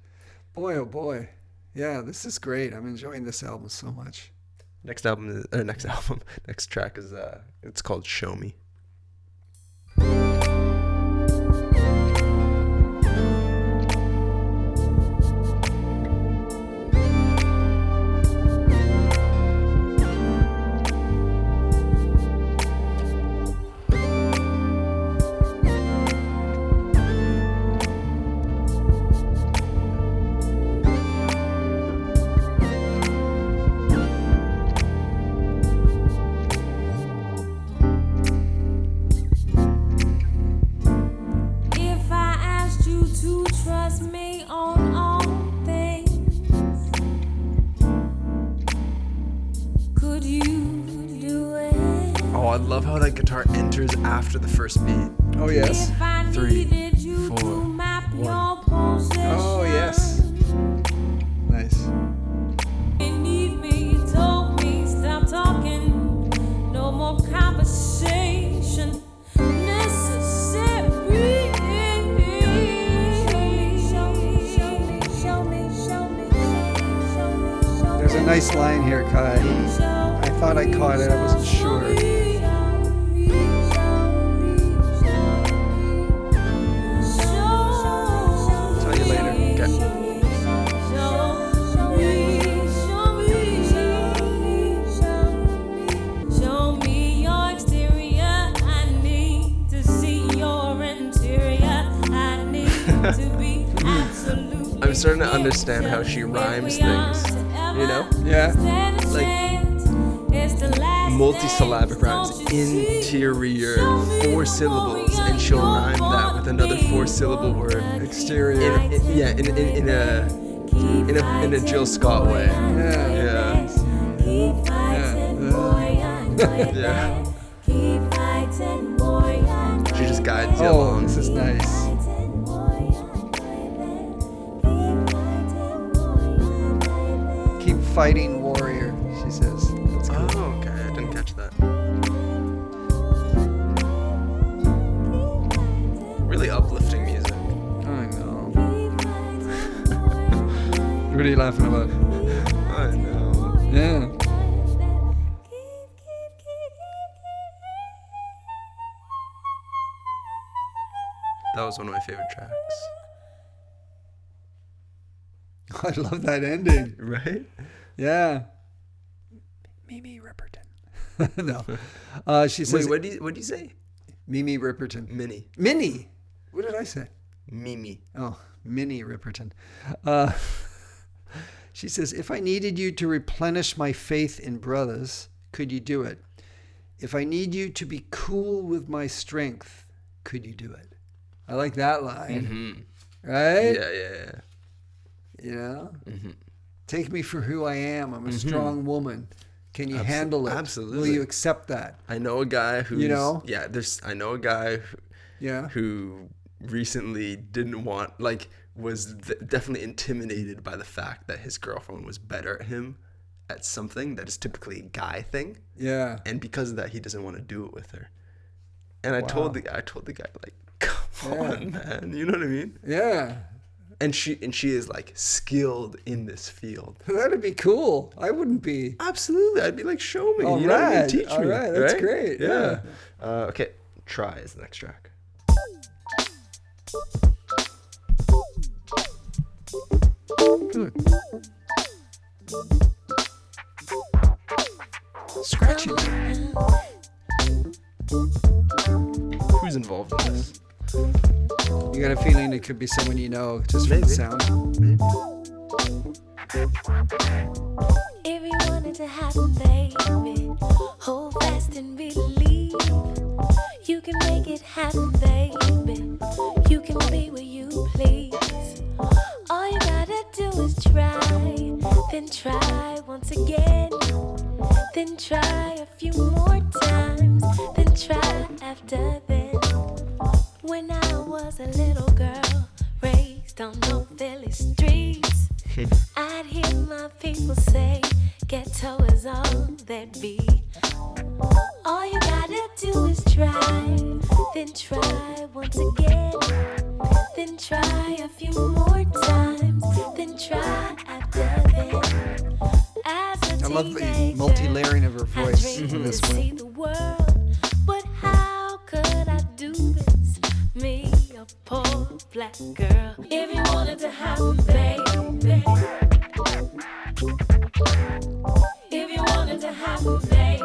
Boy, oh boy. Yeah, this is great. I'm enjoying this album so much. Next track is it's called Show Me. I love how that guitar enters after the first beat. Oh, yes. 3, 4, 1. Oh, yes. Nice. There's a nice line here, Kai. I thought I caught it, I wasn't sure. I'm starting to understand how she rhymes things. You know? Yeah. Like multisyllabic rhymes, interior, 4 syllables, and she'll rhyme that with another 4-syllable word. Exterior. In a Jill Scott way. Yeah. Yeah. She just guides you Oh, along. this is nice. Keep fighting, warrior, she says. That's cool. Oh, okay. I didn't catch that. Really uplifting music. I know. What are you laughing about? I know. Yeah. That was one of my favorite tracks. I love that ending. Right? Yeah. Mimi Ripperton. No. She says, Wait, what do you say? Mimi Ripperton. Minnie. Minnie. What did I say? Mimi. Oh, Minnie Ripperton. She says, if I needed you to replenish my faith in brothers, could you do it? If I need you to be cool with my strength, could you do it? I like that line. Right? Yeah. You know? Take me for who I am. I'm a strong woman. Can you handle it? Absolutely. Will you accept that? I know a guy who's... You know? Yeah, I know a guy Yeah. who recently didn't want... Like, was definitely intimidated by the fact that his girlfriend was better at him at something that is typically a guy thing. Yeah. And because of that, he doesn't want to do it with her. And I told the guy, like, come on, man. You know what I mean? Yeah. And she is like skilled in this field. That'd be cool. I wouldn't be. Absolutely. I'd be like, show me. All you know what I mean? right. Teach All me. right. That's great. Yeah. Okay. Try is the next track. Good. Scratchy. Who's involved in this? You got a feeling it could be someone you know just from Maybe. the sound? If you wanted to happen, baby, hold fast and believe. You can make it happen, baby. You can be where you please. All you gotta do is try, then try once again, then try a few more times, then try after then. When I was a little girl, raised on no Philly streets, I'd hear my people say, ghetto is all there'd be. All you gotta do is try, then try once again, then try a few more times, then try after then. As a I love the teenager, multi-layering of her I voice dreamed in this to see one. the world, but how could I do this? Me, a poor black girl. If you wanted to happen, baby. If you wanted to happen, baby.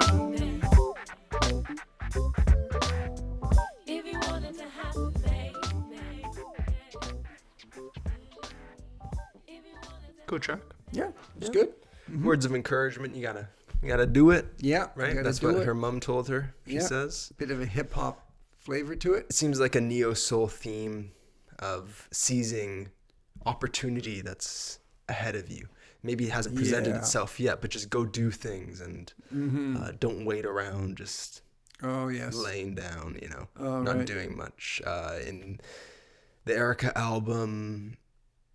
If you wanted to happen, baby. Cool track. Yeah, it's good. Words of encouragement. You gotta do it. Yeah, Right? gotta That's do what it. her mom told her. She Yeah. says. Bit of a hip hop flavor to it. It seems like a neo-soul theme of seizing opportunity that's ahead of you. Maybe it hasn't presented Yeah. itself yet, but just go do things and don't wait around just Oh yes. laying down, you know, Oh, not right. doing much. In the Erica album,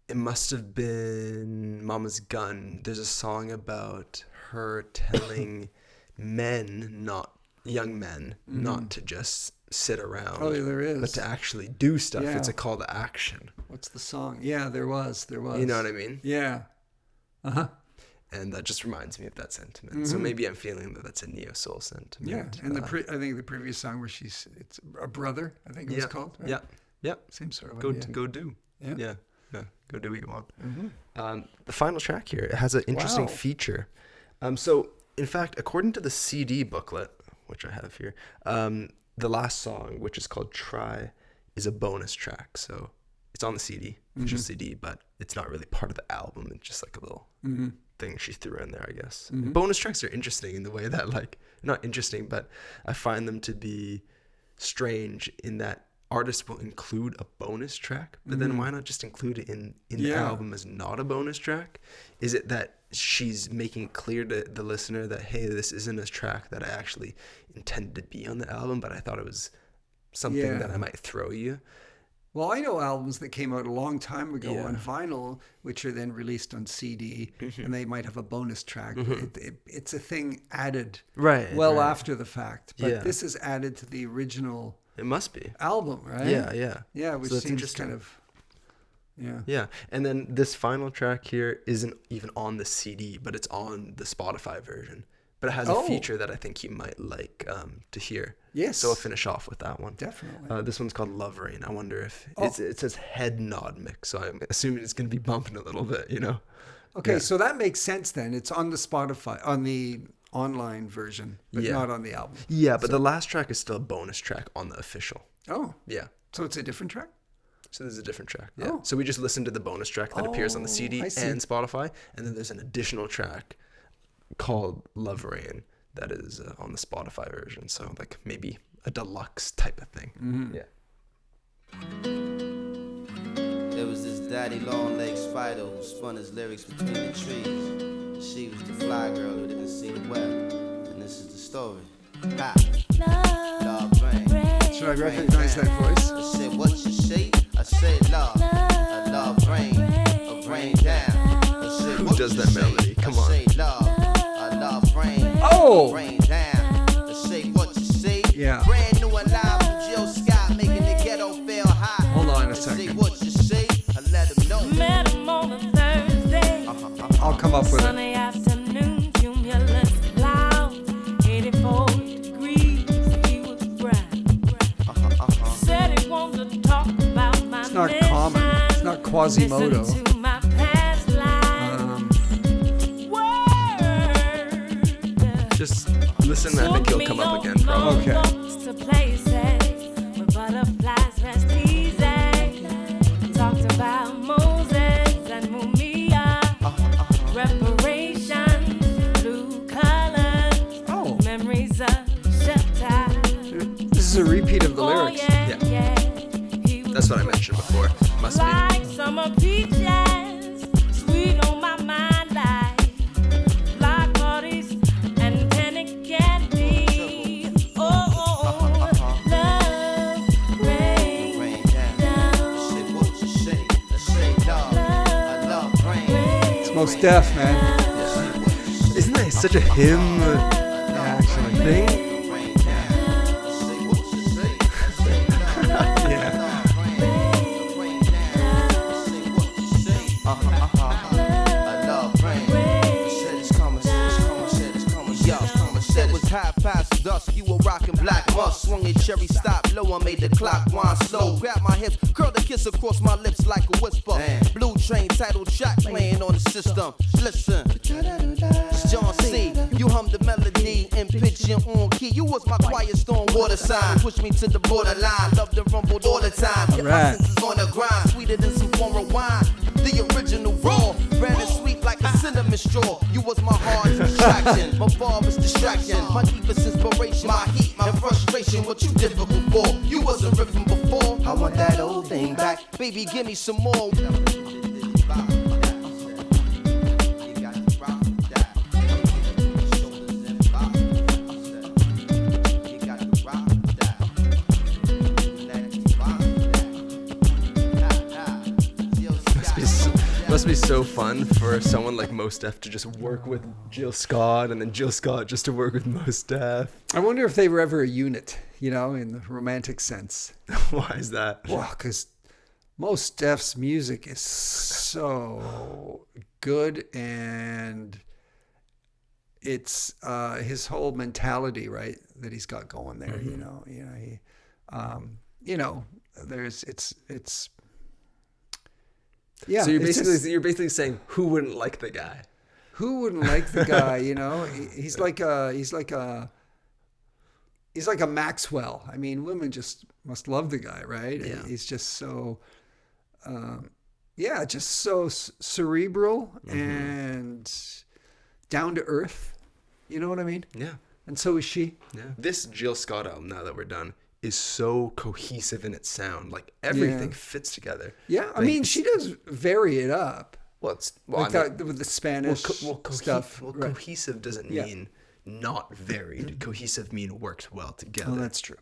it must have been Mama's Gun. There's a song about her telling young men, not to just sit around. Oh, yeah, there is. But to actually do stuff. Yeah. It's a call to action. What's the song? Yeah, there was. You know what I mean? Yeah. Uh-huh. And that just reminds me of that sentiment. So maybe I'm feeling that that's a neo-soul sentiment. Yeah, and I think the previous song where it's a brother, I think it was called. Right? Yeah. Same sort of Go idea. go do. Yeah. Yeah. Go do what you want. The final track here, it has an interesting Wow. feature. So, in fact, according to the CD booklet, which I have here, the last song, which is called Try, is a bonus track. So It's on the CD, official CD, but it's not really part of the album. It's just like a little thing she threw in there, I guess. Bonus tracks are interesting in the way that, like, not interesting, but I find them to be strange in that artists will include a bonus track, but then why not just include it in the album as not a bonus track? Is it that she's making it clear to the listener that, hey, this isn't a track that I actually intended to be on the album, but I thought it was something that I might throw you? Well, I know albums that came out a long time ago on vinyl, which are then released on CD, and they might have a bonus track. It's a thing added after the fact, but this is added to the original. It must be album, right? Yeah, which so seems kind of and then this final track here isn't even on the CD, but it's on the Spotify version, but it has a feature that I think you might like to hear. So I'll finish off with that one. Definitely. This one's called Love Rain. I wonder if it says head nod mix, so I'm assuming it's going to be bumping a little bit, you know? Okay, so that makes sense then. It's on the Spotify, on the online version, but not on the album. Yeah, but the last track is still a bonus track on the official. Oh. Yeah. So it's a different track? So there's a different track. Yeah. So we just listened to the bonus track that appears on the CD and Spotify, and then there's an additional track called Love Rain that is on the Spotify version. So like maybe a deluxe type of thing. Yeah. There was this daddy long-legged spider who spun his lyrics between the trees. She was the fly girl who didn't see the web. And this is the story. Ha! Love rain. Should I recognize that voice? I said, what's your shape? I said, love. I love rain. Of rain down. I said, who does that melody? Come on. I say, love. I love rain. Oh! Rain down. I say, what you say? Yeah. Brand new alive from Jill Scott, making the ghetto feel hot. Hold on a I say, second. what you say? I let him know. Met him on a Thursday. I'll come up with it. Sunny afternoon, cumulus clouds, 84 degrees, he was bright. Said he wanted to talk about my It's not common. It's not Quasimodo. Listen to my past life. Just listen, I think he'll come up again probably. Okay. To places where butterflies rest easy. Talked about Moses and Mumia. Reparations, blue colors, memories of Shepta. This is a repeat of the lyrics. That's what I mentioned before. Must like be. summer peaches, sweet on my mind like block parties and penny candy. Love rain down. It's Most Def, man. Isn't that such a hymn thing? Dusk, you were rockin' black musk, swung a cherry stop low, I made the clock wind slow. Grab my hips, curl the kiss across my lips like a whisper. Blue Train title track playing on the system. Listen, it's John C. You hum the melody and pitch your own key. You was my quiet storm water sign. Push me to the borderline. Love the rumble all the time. Get my senses on the grind, sweeter than some foreign wine. The original raw, red and sweet like a cinnamon straw. You was my hard distraction, my barbarous distraction, my deepest inspiration, my heat, my frustration. What you difficult for? You wasn't riffing before. I want that old thing back, baby. Give me some more. Must be so fun for someone like Mos Def to just work with Jill Scott, and then Jill Scott just to work with Mos Def. I wonder if they were ever a unit, you know, in the romantic sense. Why is that? Well, because Mos Def's music is so good, and it's his whole mentality, right, that he's got going there. Mm-hmm. It's. Yeah, so you're basically saying who wouldn't like the guy? Who wouldn't like the guy? You know, he's like a Maxwell. I mean, women just must love the guy, right? Yeah. He's just so Yeah, just so cerebral and down to earth. You know what I mean? Yeah. And so is she. Yeah. This Jill Scott album, now that we're done, is so cohesive in its sound. Like everything fits together. Yeah, I mean, she does vary it up. Well, like that with the Spanish stuff. Well, cohesive doesn't mean not varied. Cohesive mean worked well together. Oh, that's true.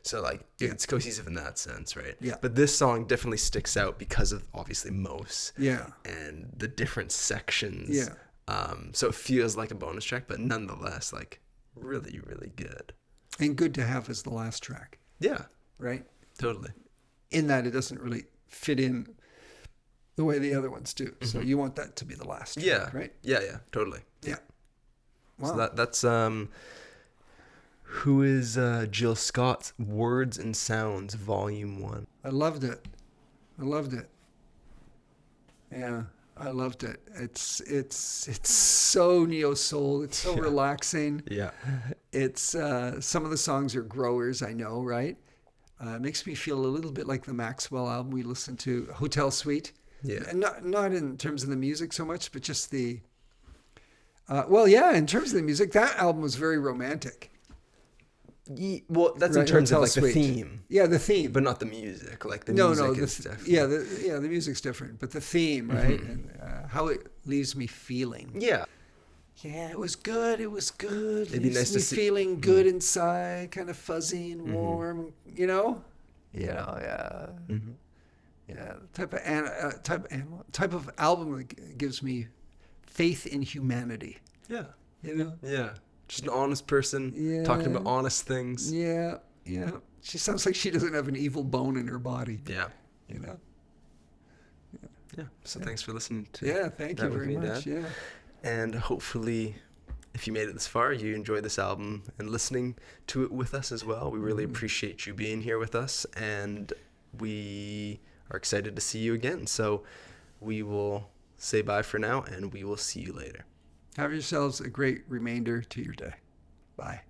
So like it's cohesive in that sense, right? Yeah. But this song definitely sticks out because of obviously Mos. Yeah. And the different sections. Yeah. So it feels like a bonus track, but nonetheless, like really, really good. And good to have as the last track. Yeah. Right? Totally. In that it doesn't really fit in the way the other ones do. So you want that to be the last track, right? Yeah, totally. Yeah. Wow. So that's who is Jill Scott's Words and Sounds Volume 1. I loved it. Yeah, I loved it. It's so neo soul. It's so relaxing. Yeah. It's some of the songs are growers, I know, right? It makes me feel a little bit like the Maxwell album we listened to, Hotel Suite. Yeah. And not in terms of the music so much, but just the in terms of the music, that album was very romantic. Well, that's in terms of like the theme. Yeah, the theme, but not the music. Like the music is different. The music's different, but the theme, right, and how it leaves me feeling. Yeah, it was good. It'd be nice to see feeling good inside, kind of fuzzy and warm. You know. Yeah. Mm-hmm. Yeah, type of album that gives me faith in humanity. Yeah. You know. Yeah. Just an honest person talking about honest things. Yeah. She sounds like she doesn't have an evil bone in her body. Yeah. You know? Yeah. So thanks for listening to thank you very much. Dad. Yeah. And hopefully, if you made it this far, you enjoyed this album and listening to it with us as well. We really appreciate you being here with us, and we are excited to see you again. So we will say bye for now, and we will see you later. Have yourselves a great remainder to your day. Bye.